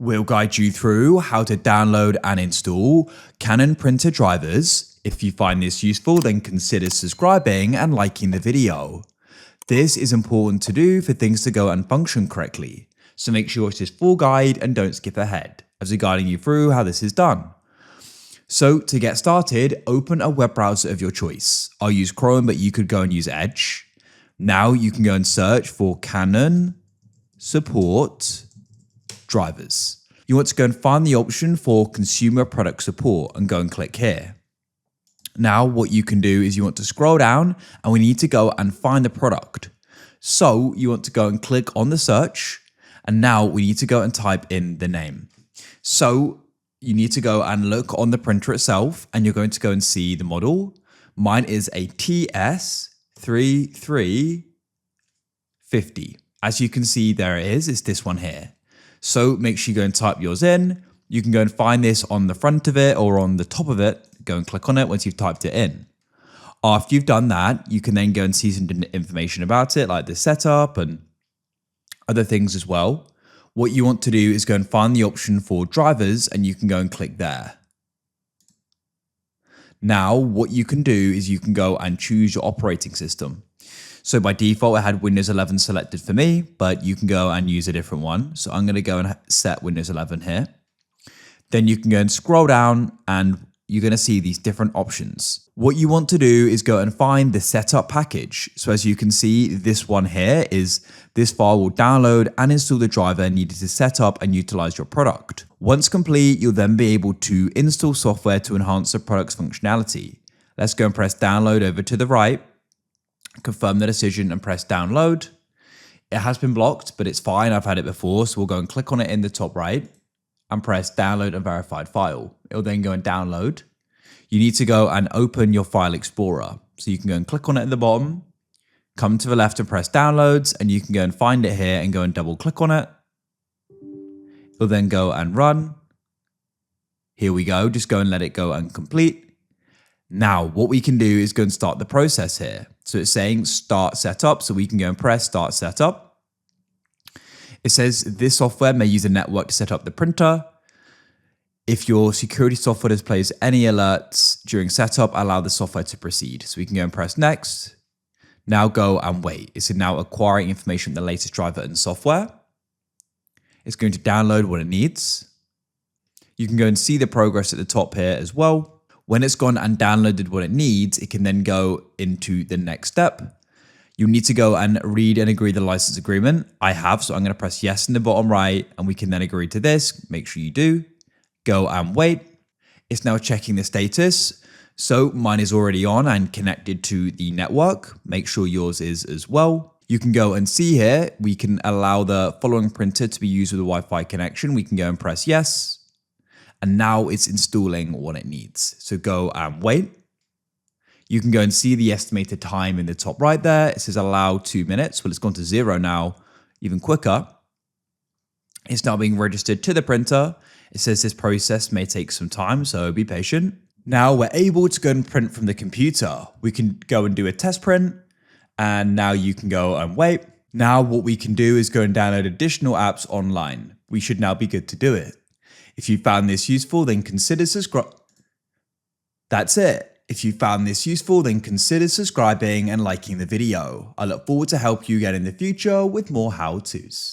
We'll guide you through how to download and install Canon printer drivers. If you find this useful, then consider subscribing and liking the video. This is important to do for things to go and function correctly, so make sure it's this full guide and don't skip ahead, as we're guiding you through how this is done. So to get started, open a web browser of your choice. I'll use Chrome, but you could go and use Edge. Now you can go and search for Canon support drivers. You want to go and find the option for consumer product support and go and click here. Now what you can do is you want to scroll down and we need to go and find the product. So you want to go and click on the search, and now we need to go and type in the name. So you need to go and look on the printer itself and you're going to go and see the model. Mine is a TS3350. As you can see, there it is. It's this one here. So make sure you go and type yours in. You can go and find this on the front of it or on the top of it. Go and click on it once you've typed it in. After you've done that, you can then go and see some information about it, like the setup and other things as well. What you want to do is go and find the option for drivers and you can go and click there. Now, what you can do is you can go and choose your operating system. So by default, I had Windows 11 selected for me, but you can go and use a different one. So I'm going to go and set Windows 11 here. Then you can go and scroll down and you're going to see these different options. What you want to do is go and find the setup package. So as you can see, this one here is this file will download and install the driver needed to set up and utilize your product. Once complete, you'll then be able to install software to enhance the product's functionality. Let's go and press download over to the right, confirm the decision and press download. It has been blocked, but it's fine. I've had it before. So we'll go and click on it in the top right and press download and verified file. It'll then go and download. You need to go and open your file explorer. So you can go and click on it at the bottom, come to the left and press downloads, and you can go and find it here and go and double click on it. It'll then go and run. Here we go. Just go and let it go and complete. Now, what we can do is go and start the process here. So it's saying start setup. So we can go and press start setup. It says this software may use a network to set up the printer. If your security software displays any alerts during setup, allow the software to proceed. So we can go and press next. Now go and wait. It's now acquiring information from the latest driver and software. It's going to download what it needs. You can go and see the progress at the top here as well. When it's gone and downloaded what it needs, it can then go into the next step. You need to go and read and agree the license agreement. I have, so I'm going to press yes in the bottom right, and we can then agree to this. Make sure you do. Go and wait. It's now checking the status. So mine is already on and connected to the network. Make sure yours is as well. You can go and see here, we can allow the following printer to be used with a Wi-Fi connection. We can go and press yes. And now it's installing what it needs. So go and wait. You can go and see the estimated time in the top right there. It says allow 2 minutes. Well, it's gone to 0 now, even quicker. It's now being registered to the printer. It says this process may take some time, so be patient. Now we're able to go and print from the computer. We can go and do a test print, and now you can go and wait. Now what we can do is go and download additional apps online. We should now be good to do it. If you found this useful, then consider subscribing. That's it. If you found this useful, then consider subscribing and liking the video. I look forward to help you again in the future with more how-tos.